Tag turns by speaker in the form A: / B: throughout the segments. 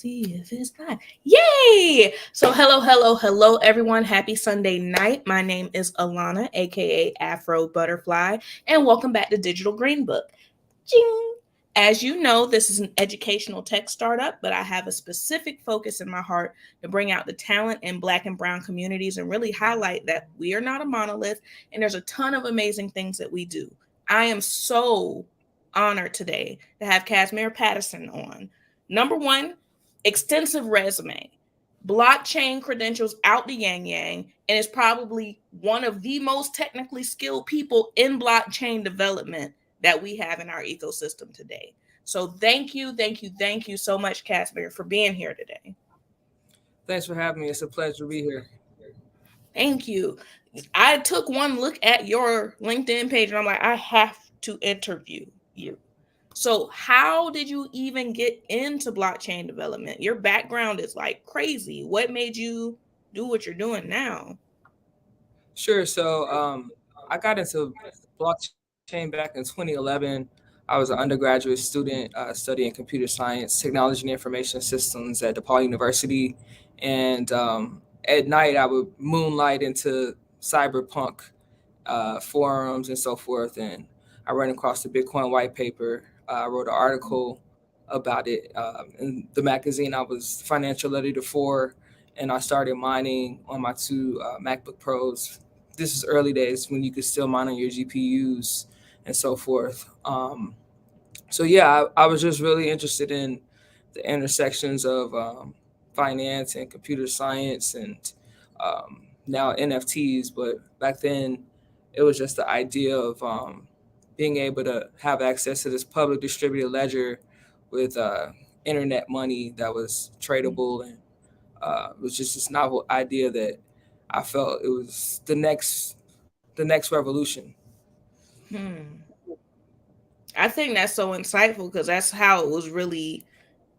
A: see if it's live. Yay! So hello, everyone. Happy Sunday night. My name is Alana, aka Afro Butterfly, and welcome back to Digital Green Book. Ching! As you know, this is an educational tech startup, but I have a specific focus in my heart to bring out the talent in Black and Brown communities and really highlight that we are not a monolith and there's a ton of amazing things that we do. I am so honored today to have Casmir Patterson on. Number one, extensive resume, blockchain credentials out the yang yang, and is probably one of the most technically skilled people in blockchain development that we have in our ecosystem today. So thank you so much, Casmir, for being here today.
B: Thanks for having me. It's a pleasure to be here.
A: Thank you. I took one look at your LinkedIn page and I'm like, I have to interview you. So, how did you even get into blockchain development? Your background is like crazy. What made you do what you're doing now?
B: Sure. I got into blockchain back in 2011. I was an undergraduate student studying computer science, technology, and information systems at DePaul University. And at night, I would moonlight into cyberpunk forums and so forth. And I ran across the Bitcoin white paper. I wrote an article about it in the magazine I was financial editor for, and I started mining on my two MacBook Pros. This is early days when you could still mine on your GPUs and so forth. I was just really interested in the intersections of finance and computer science and now NFTs. But back then, it was just the idea of being able to have access to this public distributed ledger with internet money that was tradable, and it was just this novel idea that I felt it was the next revolution.
A: Hmm. I think that's so insightful because that's how it was really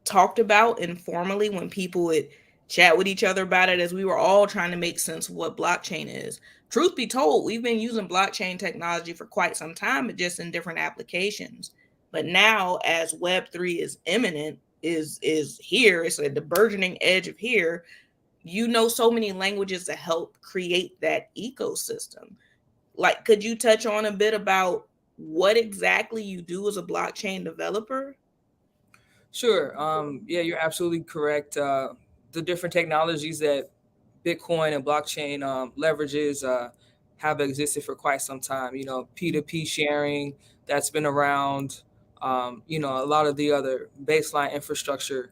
A: talked about informally when people would chat with each other about it as we were all trying to make sense of what blockchain is. Truth be told, we've been using blockchain technology for quite some time, but just in different applications. But now as Web3 is imminent, is here, it's at the burgeoning edge of here, you know so many languages to help create that ecosystem. Like, could you touch on a bit about what exactly you do as a blockchain developer?
B: Sure. Yeah, you're absolutely correct. The different technologies that Bitcoin and blockchain leverages have existed for quite some time. P2P sharing that's been around. A lot of the other baseline infrastructure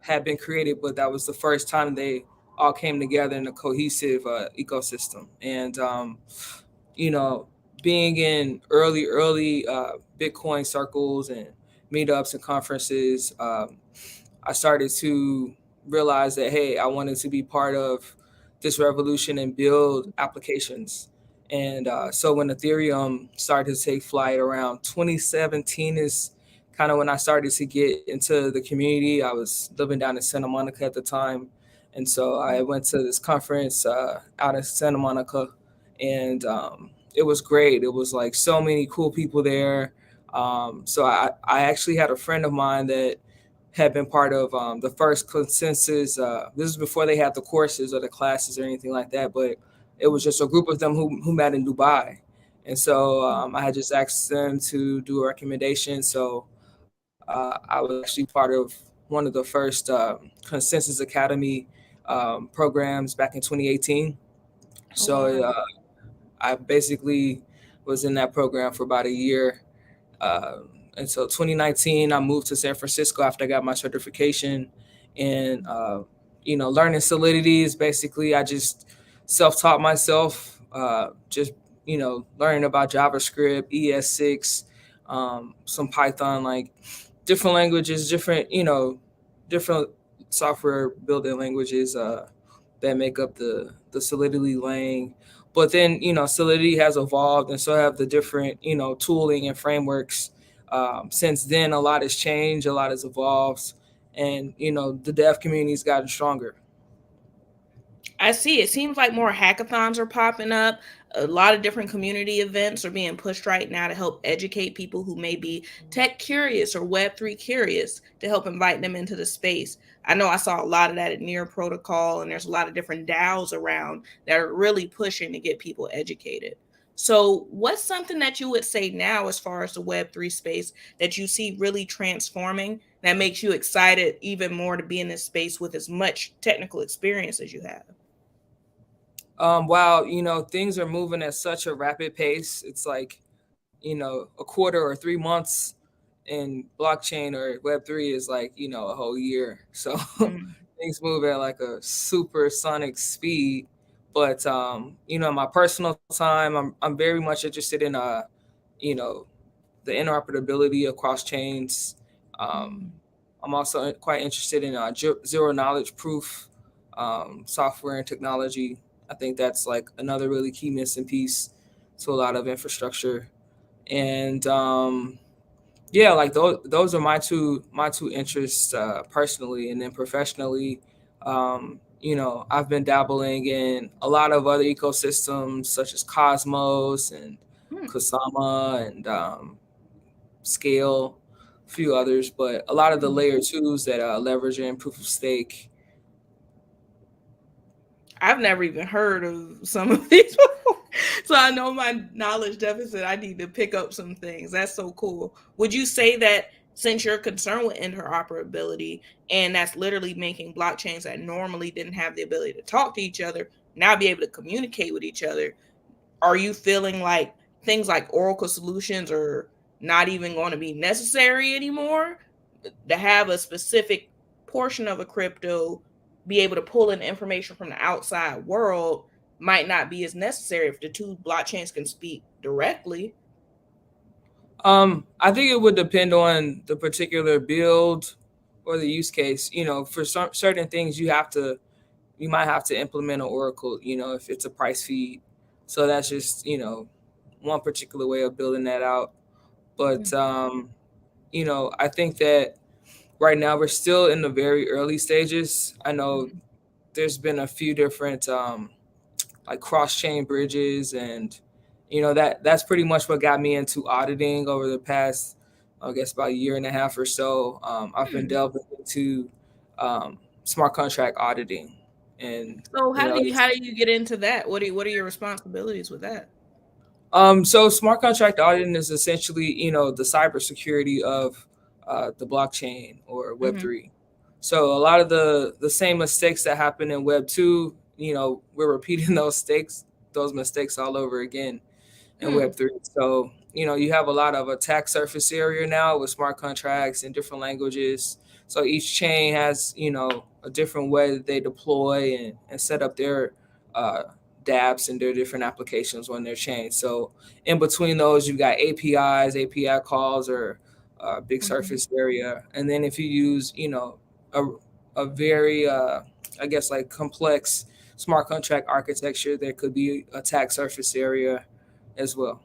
B: had been created, but that was the first time they all came together in a cohesive ecosystem. And you know, being in early Bitcoin circles and meetups and conferences, I started to realize that, hey, I wanted to be part of this revolution and build applications. And so when Ethereum started to take flight around 2017 is kind of when I started to get into the community. I was living down in Santa Monica at the time. And so I went to this conference out in Santa Monica, and it was great. It was like so many cool people there. I actually had a friend of mine that had been part of the first consensus. This is before they had the courses or the classes or anything like that, but it was just a group of them who met in Dubai. And so I had just asked them to do a recommendation. So I was actually part of one of the first Consensus Academy programs back in 2018.
A: Oh
B: So
A: wow.
B: I basically was in that program for about a year. Uh, until 2019, I moved to San Francisco after I got my certification. And, learning Solidity is basically, I just self taught myself, just, learning about JavaScript, ES6, some Python, like different languages, different software building languages that make up the Solidity lang. But then, Solidity has evolved, and so have the different, tooling and frameworks. Since then, a lot has changed, a lot has evolved, and the dev community's gotten stronger.
A: I see. It seems like more hackathons are popping up. A lot of different community events are being pushed right now to help educate people who may be tech curious or Web3 curious, to help invite them into the space. I know I saw a lot of that at Near Protocol, and there's a lot of different DAOs around that are really pushing to get people educated. So, what's something that you would say now, as far as the Web3 space, that you see really transforming, that makes you excited even more to be in this space with as much technical experience as you have?
B: Wow, things are moving at such a rapid pace. It's like, a quarter or 3 months, and blockchain or Web3 is like, a whole year. So
A: Mm,
B: things move at like a supersonic speed. But my personal time, I'm very much interested in you know, the interoperability across chains. Um,
A: mm.
B: I'm also quite interested in zero knowledge proof software and technology. I think that's like another really key missing piece to a lot of infrastructure. And yeah, like those are my two interests personally, and then professionally. I've been dabbling in a lot of other ecosystems such as Cosmos and
A: Hmm.
B: Kusama and Scale, a few others, but a lot of the
A: Hmm.
B: layer twos that leverage in proof of stake.
A: I've never even heard of some of these before. So I know my knowledge deficit. I need to pick up some things. That's so cool. Would you say that, since you're concerned with interoperability, and that's literally making blockchains that normally didn't have the ability to talk to each other now be able to communicate with each other, are you feeling like things like Oracle solutions are not even going to be necessary anymore? To have a specific portion of a crypto be able to pull in information from the outside world might not be as necessary if the two blockchains can speak directly.
B: I think it would depend on the particular build or the use case. For some certain things, you might have to implement an Oracle. If it's a price feed, so that's just one particular way of building that out. But I think that right now we're still in the very early stages. I know
A: Mhm.
B: there's been a few different like cross chain bridges, and that's pretty much what got me into auditing over the past, I guess, about a year and a half or so. I've been
A: Hmm.
B: delving into smart contract auditing, and
A: So
B: you know
A: how do you get into that? What are your responsibilities with that?
B: so smart contract auditing is essentially, the cybersecurity of the blockchain or
A: Hmm.
B: Web3. So a lot of the same mistakes that happen in Web2, we're repeating those mistakes all over again in
A: Hmm.
B: Web3. So, you have a lot of attack surface area now with smart contracts in different languages. So each chain has, a different way that they deploy and set up their uh, dApps and their different applications on their chain. So in between those, you've got APIs, API calls, or big
A: Hmm.
B: surface area. And then if you use, a, a very, I guess, like complex smart contract architecture, there could be attack surface area as well.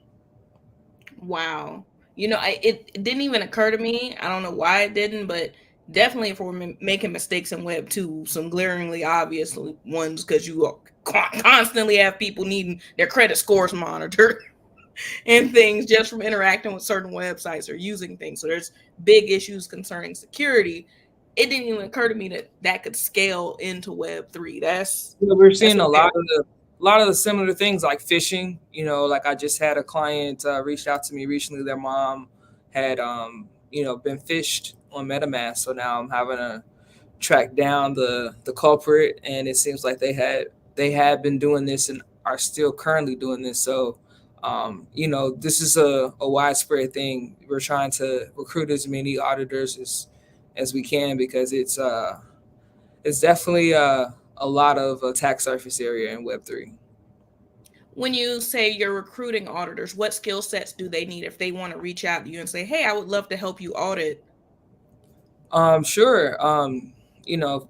A: Wow. It didn't even occur to me. I don't know why it didn't, but definitely if we're making mistakes in Web 2, some glaringly obvious ones, because you constantly have people needing their credit scores monitored and things just from interacting with certain websites or using things. So there's big issues concerning security. It didn't even occur to me that that could scale into Web 3.
B: We're
A: That's
B: seeing a lot of the similar things like phishing. Like I just had a client reached out to me recently. Their mom had been phished on MetaMask, so now I'm having to track down the culprit, and it seems like they had been doing this and are still currently doing this. So this is a widespread thing. We're trying to recruit as many auditors as we can, because it's definitely a lot of attack surface area in Web3.
A: when you say you're recruiting auditors, what skill sets do they need if they want to reach out to you and say, "Hey, I would love to help you audit"?
B: Sure.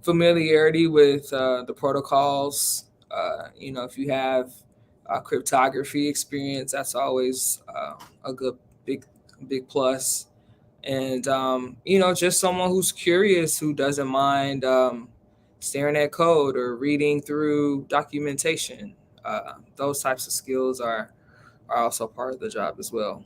B: Familiarity with the protocols. If you have cryptography experience, that's always a good big plus. And just someone who's curious, who doesn't mind staring at code or reading through documentation. those types of skills are also part of the job as well.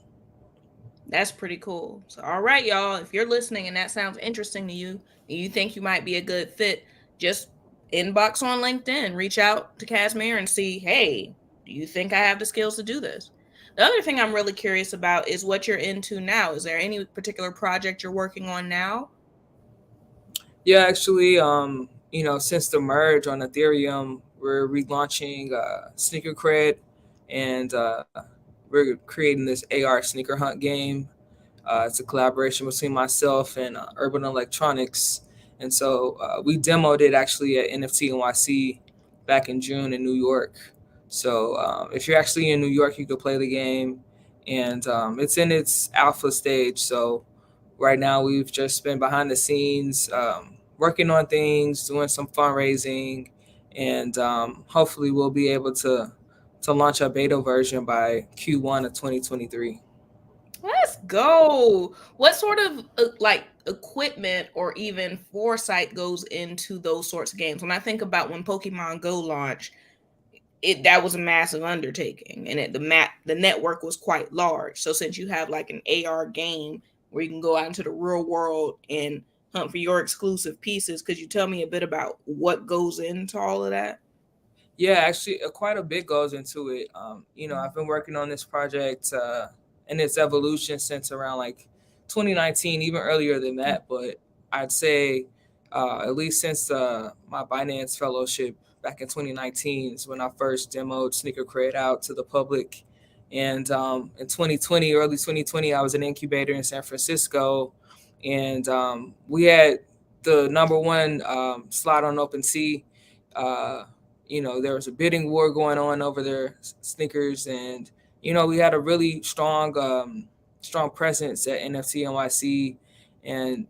A: That's pretty cool. So, all right, y'all, if you're listening and that sounds interesting to you and you think you might be a good fit, just inbox on LinkedIn, reach out to Casmir and see, hey, do you think I have the skills to do this? The other thing I'm really curious about is what you're into now. Is there any particular project you're working on now?
B: Yeah, actually, since the merge on Ethereum, we're relaunching Sneaker Cred, and we're creating this AR sneaker hunt game. It's a collaboration between myself and Urban Electronics, and so we demoed it actually at NFT NYC back in June in New York. So if you're actually in New York, you could play the game, and it's in its alpha stage. So right now we've just been behind the scenes working on things, doing some fundraising, and hopefully we'll be able to launch a beta version by Q1 of 2023.
A: Let's go. What sort of like equipment or even foresight goes into those sorts of games? When I think about when Pokemon Go launched, it that was a massive undertaking, and the network was quite large. So since you have like an AR game where you can go out into the real world and hunt for your exclusive pieces, could you tell me a bit about what goes into all of that?
B: Yeah, actually, quite a bit goes into it. I've been working on this project and its evolution since around like 2019, even earlier than that. But I'd say at least since my Binance fellowship back in 2019 is when I first demoed Sneaker Cred out to the public. And in 2020, early 2020, I was an incubator in San Francisco, and we had the number one slot on OpenSea. Uh, there was a bidding war going on over their sneakers, and we had a really strong presence at NFT NYC. And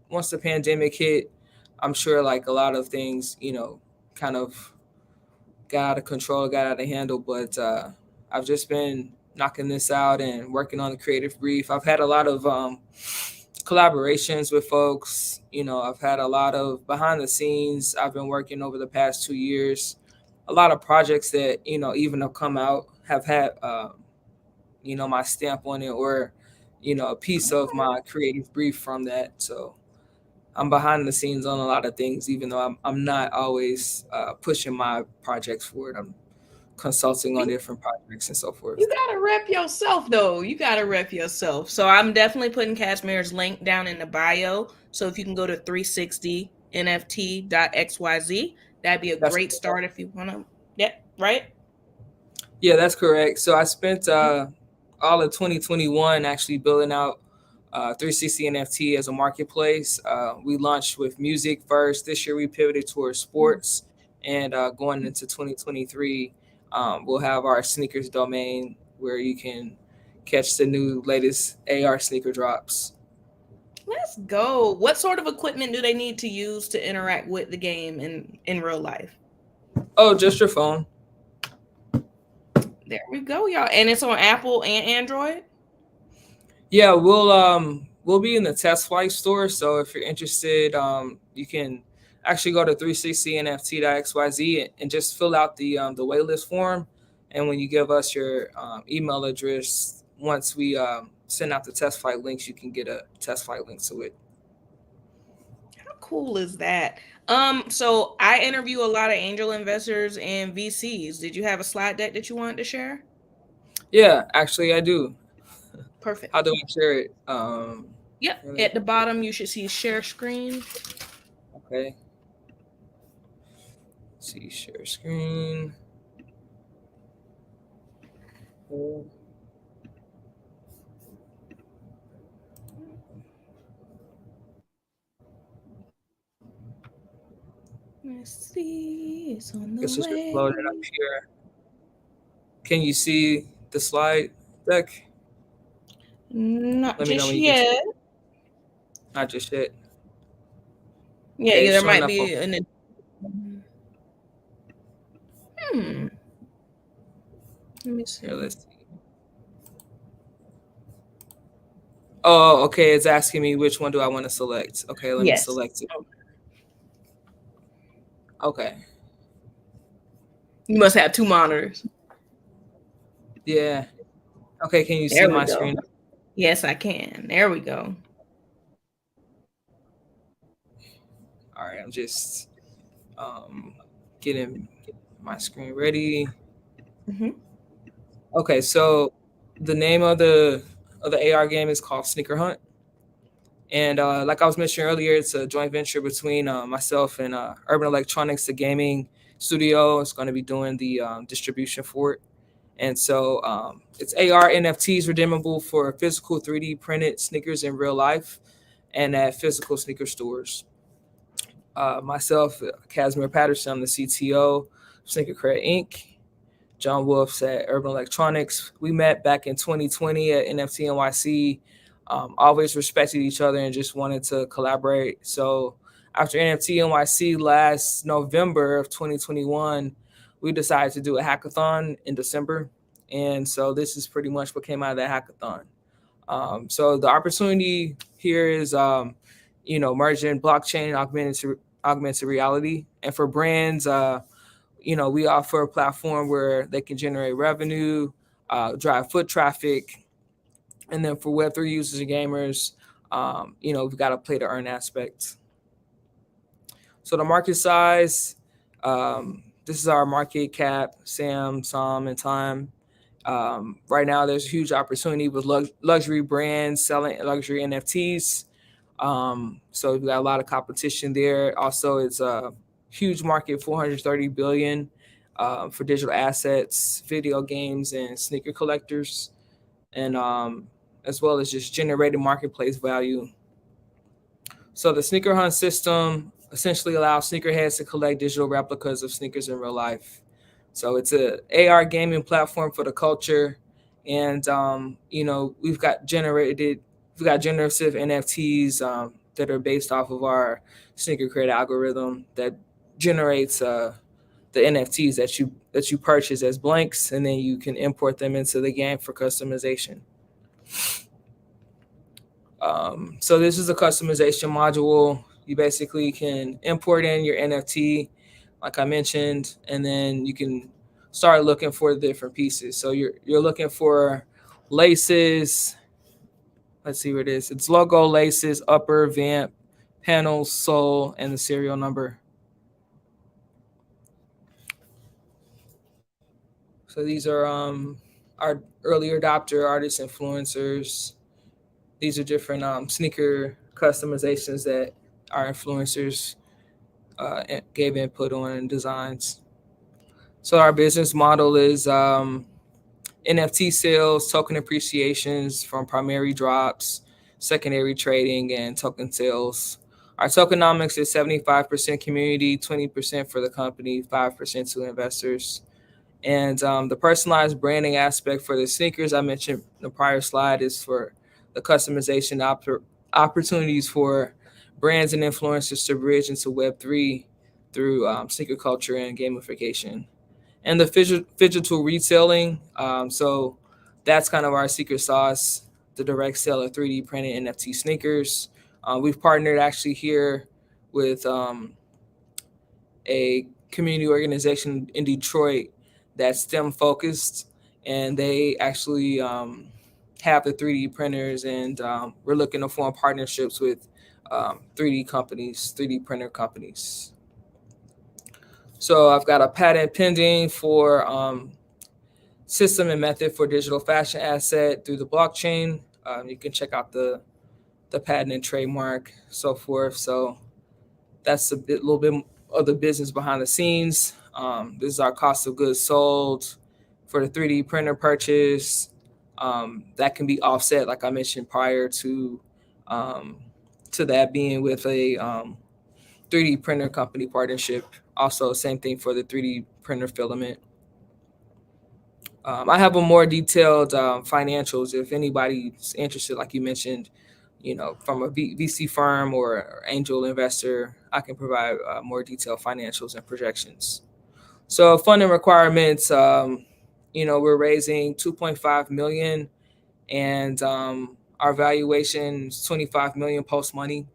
B: once the pandemic hit, I'm sure like a lot of things kind of got out of control, got out of handle. But I've just been knocking this out and working on the creative brief. I've had a lot of collaborations with folks. I've had a lot of behind the scenes. I've been working over the past 2 years. A lot of projects that even have come out have had my stamp on it, or a piece of my creative brief from that. So I'm behind the scenes on a lot of things, even though I'm not always pushing my projects forward. I'm consulting on different projects and so forth.
A: You gotta rep yourself though. You gotta rep yourself. So I'm definitely putting Casmir's link down in the bio. So if you can go to 360nft.xyz, that'd be a
B: That's
A: great start if you wanna. Yeah, right?
B: Yeah, that's correct. So I spent all of 2021 actually building out 360 NFT as a marketplace. We launched with music first. This year we pivoted towards sports, and going into 2023, we'll have our sneakers domain where you can catch the new latest AR sneaker drops.
A: Let's go. What sort of equipment do they need to use to interact with the game in real life?
B: Oh, just your phone.
A: There we go, y'all. And it's on Apple and Android.
B: Yeah, we'll be in the test flight store. So if you're interested, you can actually go to 360nft.xyz and just fill out the waitlist form. And when you give us your email address, once we send out the test flight links, you can get a test flight link to it.
A: How cool is that? So I interview a lot of angel investors and VCs. Did you have a slide deck that you wanted to share?
B: Yeah, actually, I do.
A: Perfect.
B: How do I share it?
A: Yep. At the bottom, you should see share screen.
B: Okay. Let's see, share screen.
A: Let's see. It's on the
B: Guess it's just
A: way.
B: loaded up here. Can you see the slide deck?
A: Not
B: Let me know
A: just
B: when you get to
A: yet.
B: it. Not just yet.
A: Yeah,
B: Okay,
A: yeah,
B: it's
A: there
B: showing
A: might
B: up.
A: be an. Let me
B: Here,
A: see.
B: let's see. Oh, okay. It's asking me which one do I want to select. Okay, let me
A: Yes.
B: select it. Okay.
A: You must have two monitors.
B: Yeah. Okay, can you see
A: There we
B: my
A: go.
B: screen?
A: Yes, I can. There we go.
B: All right, I'm just getting my screen ready.
A: Hmm.
B: Okay, so the name of the AR game is called Sneaker Hunt, and like I was mentioning earlier, it's a joint venture between myself and Urban Electronics, the gaming studio. It's going to be doing the distribution for it, and so it's AR NFTs redeemable for physical 3D printed sneakers in real life, and at physical sneaker stores. Myself, Casmir Patterson, I'm the CTO, Sneaker Credit Inc. John Wolf's at Urban Electronics. We met back in 2020 at NFT NYC. Always respected each other and just wanted to collaborate. So after NFT NYC last November of 2021, we decided to do a hackathon in December. And so this is pretty much what came out of that hackathon. So the opportunity here is, merging blockchain and augmented reality. And for brands, we offer a platform where they can generate revenue, drive foot traffic, and then for Web3 users and gamers, we've got to play the earn aspect. So the market size, this is our market cap, SAM, SOM, and time. Right now, there's a huge opportunity with luxury brands selling luxury NFTs. So we've got a lot of competition there. Also, it's a huge market, 430 billion for digital assets, video games, and sneaker collectors, and as well as just generating marketplace value. So the sneaker hunt system essentially allows sneakerheads to collect digital replicas of sneakers in real life. So it's a AR gaming platform for the culture, and we've got generative NFTs that are based off of our sneaker credit algorithm that generates the NFTs that you purchase as blanks, and then you can import them into the game for customization. So this is a customization module. You basically can import in your NFT, like I mentioned, and then you can start looking for the different pieces. So you're looking for laces. Let's see what it is. It's logo, laces, upper, vamp, panels, sole, and the serial number. So these are our early adopter artists, influencers. These are different sneaker customizations that our influencers gave input on designs. So our business model is NFT sales, token appreciations from primary drops, secondary trading, and token sales. Our tokenomics is 75% community, 20% for the company, 5% to investors. And the personalized branding aspect for the sneakers I mentioned in the prior slide is for the customization opportunities for brands and influencers to bridge into Web3 through sneaker culture and gamification. And the digital retailing, so that's kind of our secret sauce, the direct sale of 3D printed NFT sneakers. We've partnered actually here with a community organization in Detroit that's STEM focused, and they actually have the 3D printers, and we're looking to form partnerships with 3D companies, 3D printer companies. So I've got a patent pending for system and method for digital fashion asset through the blockchain. You can check out the patent and trademark, so forth. So that's little bit of the business behind the scenes. This is our cost of goods sold for the 3D printer purchase. That can be offset, like I mentioned prior um, to that being with a 3D printer company partnership. Also, same thing for the 3D printer filament. I have a more detailed financials if anybody's interested, like you mentioned, from a VC firm or angel investor. I can provide more detailed financials and projections. So funding requirements, we're raising 2.5 million, and our valuation is 25 million post money.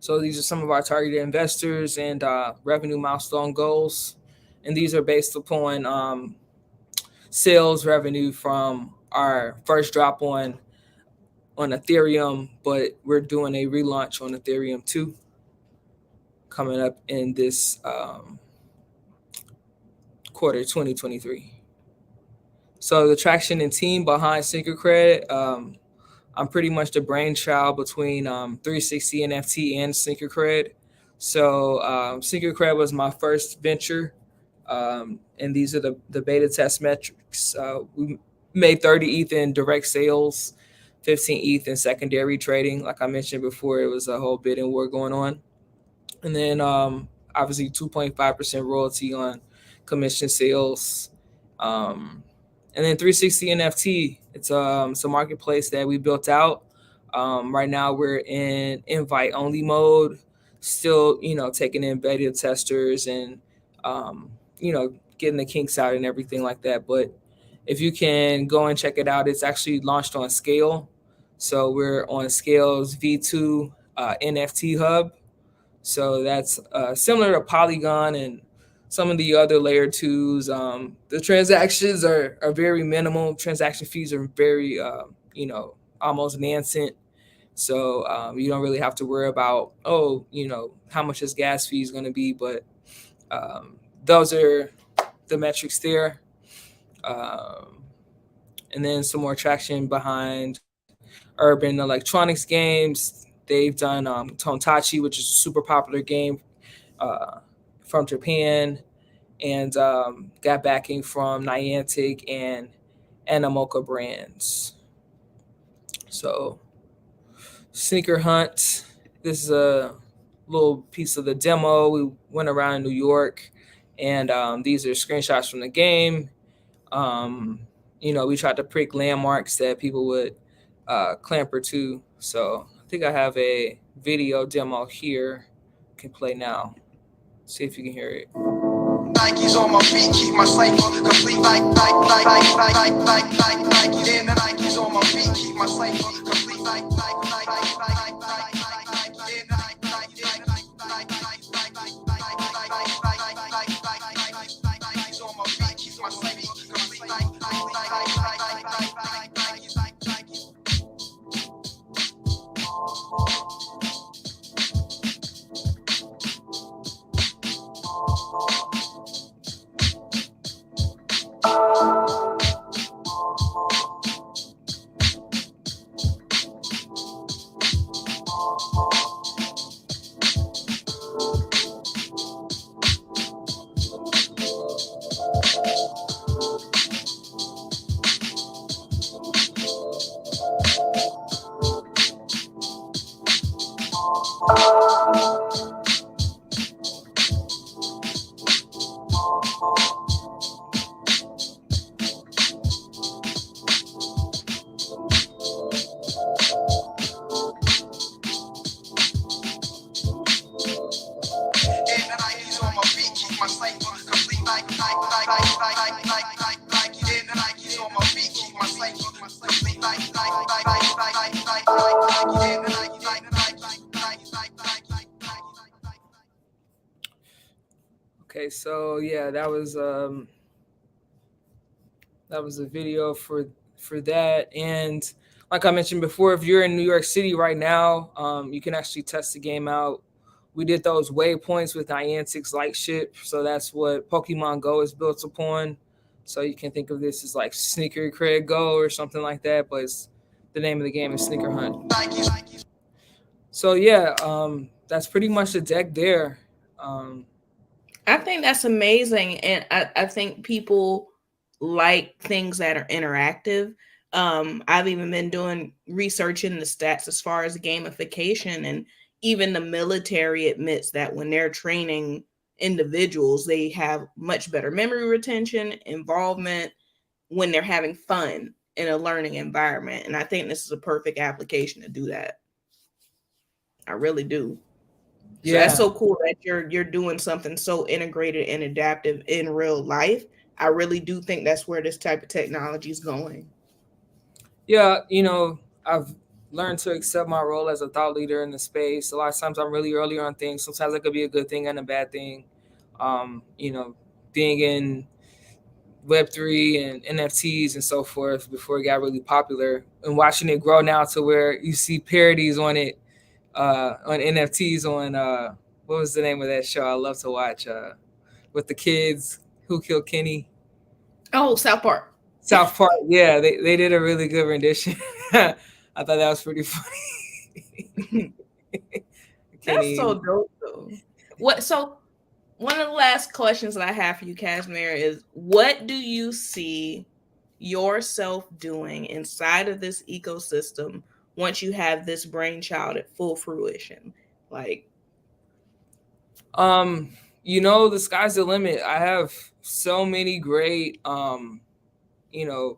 B: So these are some of our targeted investors and revenue milestone goals. and these are based upon sales revenue from our first drop on Ethereum, but we're doing a relaunch on Ethereum 2 coming up in this quarter 2023. So the traction and team behind SneakerCred, I'm pretty much the brainchild between 360 NFT and SneakerCred. So SneakerCred was my first venture, and these are the beta test metrics. We made 30 ETH in direct sales, 15 ETH in secondary trading. Like I mentioned before, it was a whole bidding war going on. And then obviously 2.5% royalty on commission sales. Um, and then 360 NFT, it's a marketplace that we built out. Right now we're in invite only mode, still taking in beta testers and um, getting the kinks out and everything like that. But if you can go and check it out, it's actually launched on Scale. So we're on Scale's V2 NFT hub. So that's similar to Polygon and some of the other layer twos. The transactions are very minimal. Transaction fees are very, almost nascent. So you don't really have to worry about, how much this gas fee is going to be. But those are the metrics there. Um, and then some more traction behind urban electronics games. They've done Tontachi, which is a super popular game uh, from Japan, and got backing from Niantic and Animoca brands. So, Sneaker Hunt. This is a little piece of the demo. We went around New York, and these are screenshots from the game. Um, we tried to prick landmarks that people would clamper to. So, I think I have a video demo here. Can play now. See if you can hear it. Nike's on my feet, keep my cycle complete. Then the Nike's on my feet, keep my cycle complete. Okay, so yeah, that was a video for that. And like I mentioned before, if you're in New York City right now, you can actually test the game out. We did those waypoints with Niantic's Lightship, so that's what Pokemon Go is built upon. So you can think of this as like Sneaker Cred Go or something like that, but the name of the game is Sneaker Hunt. So yeah, that's pretty much the deck there.
A: I think that's amazing. And I think people like things that are interactive. I've even been doing research in the stats as far as gamification, and even the military admits that when they're training individuals, they have much better memory retention, involvement when they're having fun in a learning environment. And I think this is a perfect application to do that. I really do. So
B: Yeah.
A: that's so cool that you're doing something so integrated and adaptive in real life. I really do think that's where this type of technology is going.
B: Yeah, I've learned to accept my role as a thought leader in the space. A lot of times I'm really early on things. Sometimes it could be a good thing and a bad thing. Um, you know, being in Web3 and NFTs and so forth before it got really popular, and watching it grow now to where you see parodies on it, on NFTs on what was the name of that show I love to watch, with the kids, Who Killed Kenny?
A: Oh, South Park.
B: South Park. Yeah, they did a really good rendition. I thought that was pretty funny.
A: That's
B: Kenny.
A: so dope though. What so one of the last questions that I have for you, Casmir, is what do you see yourself doing inside of this ecosystem once you have this brainchild at full fruition? Like,
B: Um, the sky's the limit. I have so many great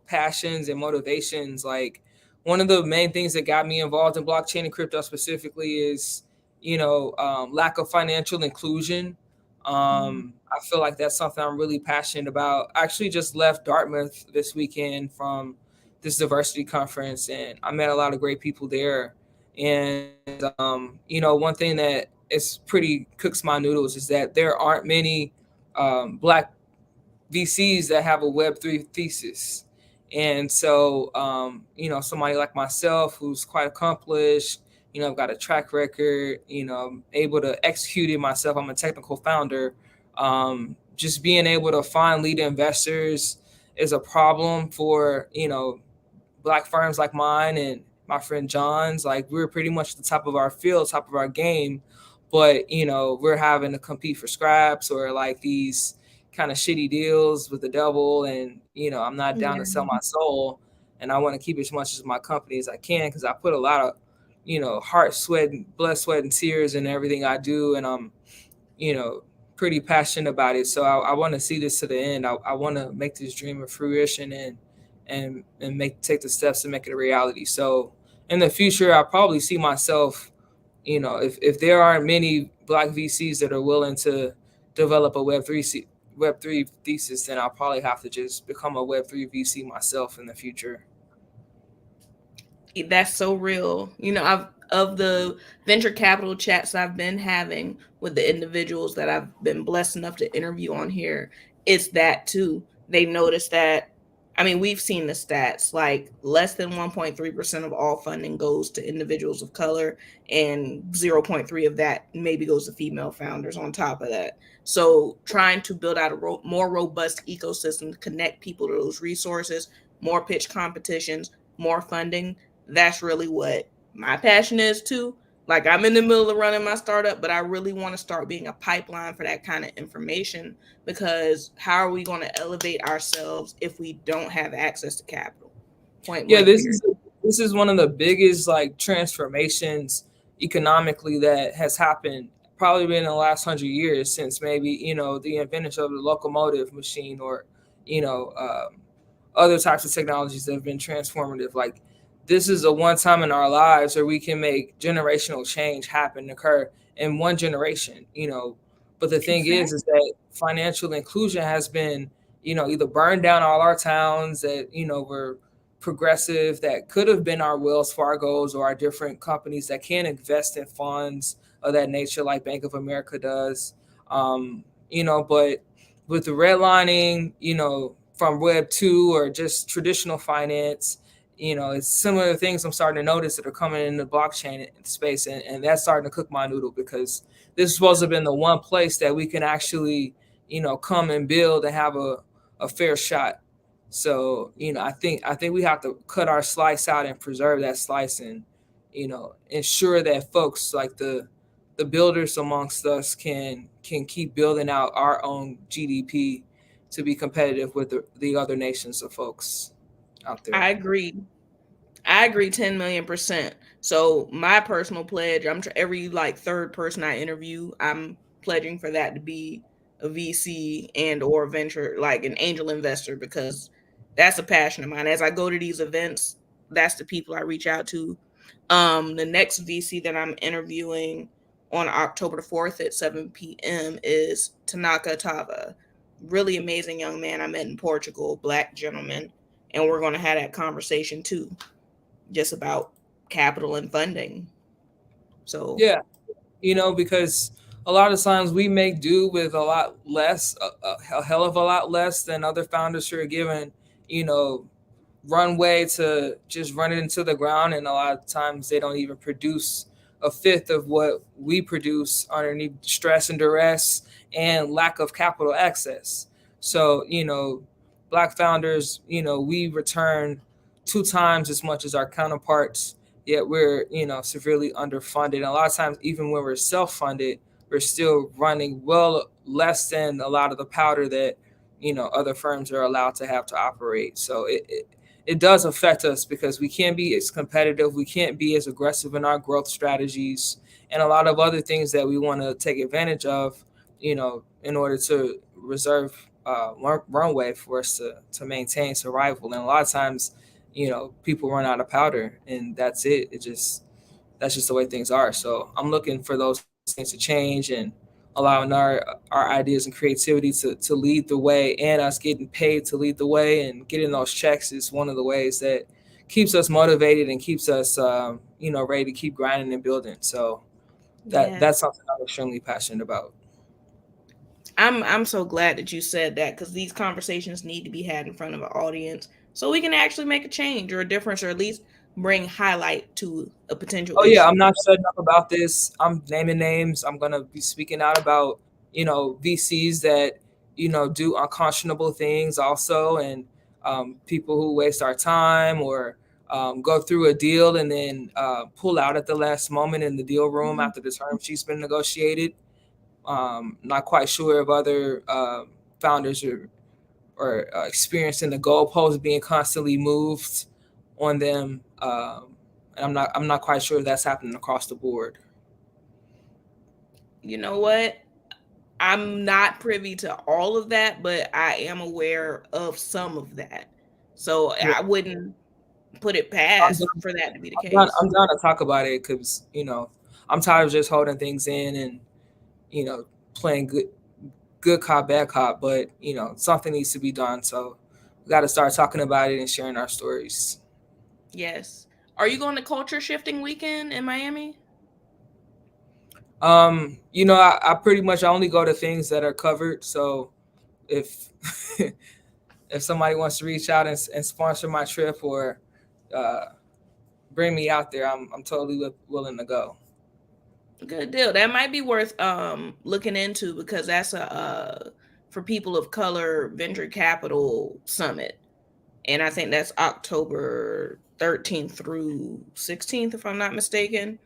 B: passions and motivations. Like, one of the main things that got me involved in blockchain and crypto specifically is, lack of financial inclusion. I feel like that's something I'm really passionate about. I actually just left Dartmouth this weekend from this diversity conference, and I met a lot of great people there. And one thing that is pretty cooks my noodles is that there aren't many black VCs that have a Web3 thesis. And so, somebody like myself who's quite accomplished, I've got a track record, I'm able to execute it myself. I'm a technical founder. Just being able to find lead investors is a problem for, black firms like mine and my friend John's. Like, we're pretty much the top of our field, top of our game, but we're having to compete for scraps or like these kind of shitty deals with the devil, and I'm not down to
A: yeah,
B: sell my soul, and I want to keep as much as my company as I can because I put a lot of heart, sweat, and blood, sweat, and tears in everything I do, and I'm you know pretty passionate about it. So I want to see this to the end. I want to make this dream a fruition, and make take the steps to make it a reality. So in the future, I probably see myself, if there aren't many black VCs that are willing to develop a Web3 thesis, then I'll probably have to just become a Web3 VC myself in the future.
A: that's so real. I've of the venture capital chats I've been having with the individuals that I've been blessed enough to interview on here, it's that too. They notice that, I mean, we've seen the stats, like less than 1.3% of all funding goes to individuals of color, and 0.3 of that maybe goes to female founders on top of that. So trying to build out a more robust ecosystem to connect people to those resources, more pitch competitions, more funding, that's really what my passion is too. Like, I'm in the middle of running my startup, but I really want to start being a pipeline for that kind of information, because how are we going to elevate ourselves if we don't have access to capital? Point
B: Yeah,
A: blank
B: this
A: period.
B: is this is one of the biggest like transformations economically that has happened probably been in the last 100 years, since maybe the invention of the locomotive machine, or other types of technologies that have been transformative. Like, this is a one time in our lives where we can make generational change happen, occur in one generation. But the thing is
A: Exactly.
B: that financial inclusion has been, either burned down all our towns that were progressive, that could have been our Wells Fargo's or our different companies that can invest in funds of that nature, like Bank of America does. But with the redlining, from Web 2 or just traditional finance, it's similar things I'm starting to notice that are coming in the blockchain space, and that's starting to cook my noodle, because this is supposed to have been the one place that we can actually, come and build and have a fair shot. So, I think we have to cut our slice out and preserve that slice, and ensure that folks like the builders amongst us can keep building out our own GDP to be competitive with the other nations of folks out there.
A: I agree. I agree 10 million%. So my personal pledge, every like third person I interview, I'm pledging for that to be a VC and or venture, like an angel investor, because that's a passion of mine. As I go to these events, that's the people I reach out to. The next VC that I'm interviewing on October the 4th at 7 p.m. is Tanaka Tava. Really amazing young man I met in Portugal, black gentleman, and we're going to have that conversation too, just about capital and funding. So
B: Yeah, because A lot of times we make do with a lot less, a hell of a lot less than other founders who are given, you know, runway to just run it into the ground, and a lot of times they don't even produce a fifth of what we produce underneath stress and duress and lack of capital access. So, black founders, we return two times as much as our counterparts, yet we're, severely underfunded. And a lot of times, even when we're self-funded, we're still running well less than a lot of the powder that, other firms are allowed to have to operate. So it does affect us because we can't be as competitive, we can't be as aggressive in our growth strategies, and a lot of other things that we want to take advantage of, in order to reserve runway for us to maintain survival. And a lot of times, people run out of powder, and that's it. That's just the way things are. So I'm looking for those things to change, and allowing our ideas and creativity to lead the way, and us getting paid to lead the way, and getting those checks is one of the ways that keeps us motivated and keeps us ready to keep grinding and building. So that's
A: Yes.
B: something I'm extremely passionate about.
A: I'm so glad that you said that, because these conversations need to be had in front of an audience so we can actually make a change or a difference, or at least bring highlight to a potential
B: Oh yeah, I'm
A: issue.
B: not shutting up about this. I'm naming names. I'm gonna be speaking out about VCs that do unconscionable things also, and people who waste our time or go through a deal and then pull out at the last moment in the deal room
A: Mhm.
B: after the term sheet's been negotiated. Not quite sure if other founders or experiencing the goalposts being constantly moved on them. And I'm not quite sure if that's happening across the board.
A: You know what? I'm not privy to all of that, but I am aware of some of that. So
B: Yeah,
A: I wouldn't put it
B: I'm
A: past
B: done.
A: for that to be the
B: I'm done.
A: case.
B: I'm done to talk about it because I'm tired of just holding things in and you know playing good cop bad cop. But something needs to be done. So we got to start talking about it and sharing our stories.
A: Yes. Are you going to culture shifting weekend in Miami?
B: I pretty much only go to things that are covered. So if if somebody wants to reach out and sponsor my trip or uh, bring me out there, I'm totally willing to go.
A: Good deal. That might be worth looking into, because that's a for people of color venture capital summit. And I think that's October 13th through 16th, if I'm not mistaken.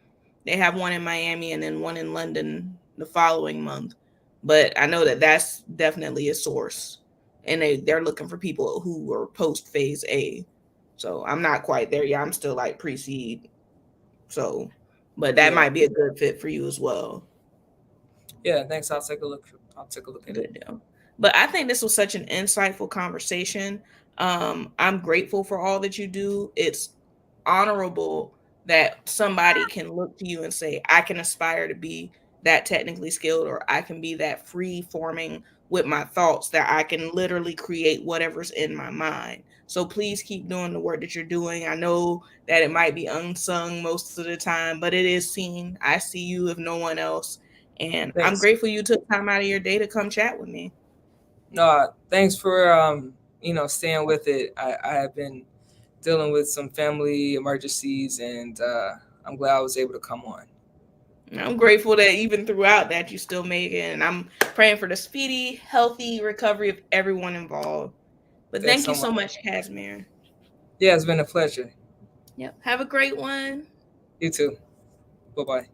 A: They have one in Miami and then one in London the following month. But I know that that's definitely a source, and they're looking for people who are post phase A. So I'm not quite there yet. I'm still like pre seed. So, but that
B: Yeah,
A: might be a good fit for you as well.
B: yeah. Thanks. I'll take a look. I'll take a look at it.
A: Good deal. But I think this was such an insightful conversation. I'm grateful for all that you do. It's honorable that somebody can look to you and say, I can aspire to be that technically skilled, or I can be that free forming with my thoughts, that I can literally create whatever's in my mind. So please keep doing the work that you're doing. I know that it might be unsung most of the time, but it is seen. I see you if no one else. And I'm
B: Thanks.
A: grateful you took time out of your day to come chat with me.
B: No, thanks for staying with it. I have been dealing with some family emergencies, and I'm glad I was able to come on.
A: I'm grateful that even throughout that you still make it. And I'm praying for the speedy, healthy recovery of everyone involved. But
B: Thanks
A: thank
B: so
A: you so
B: much.
A: much, Casmir.
B: Yeah, it's been a pleasure.
A: Yep. Have a great one.
B: You too. Bye bye.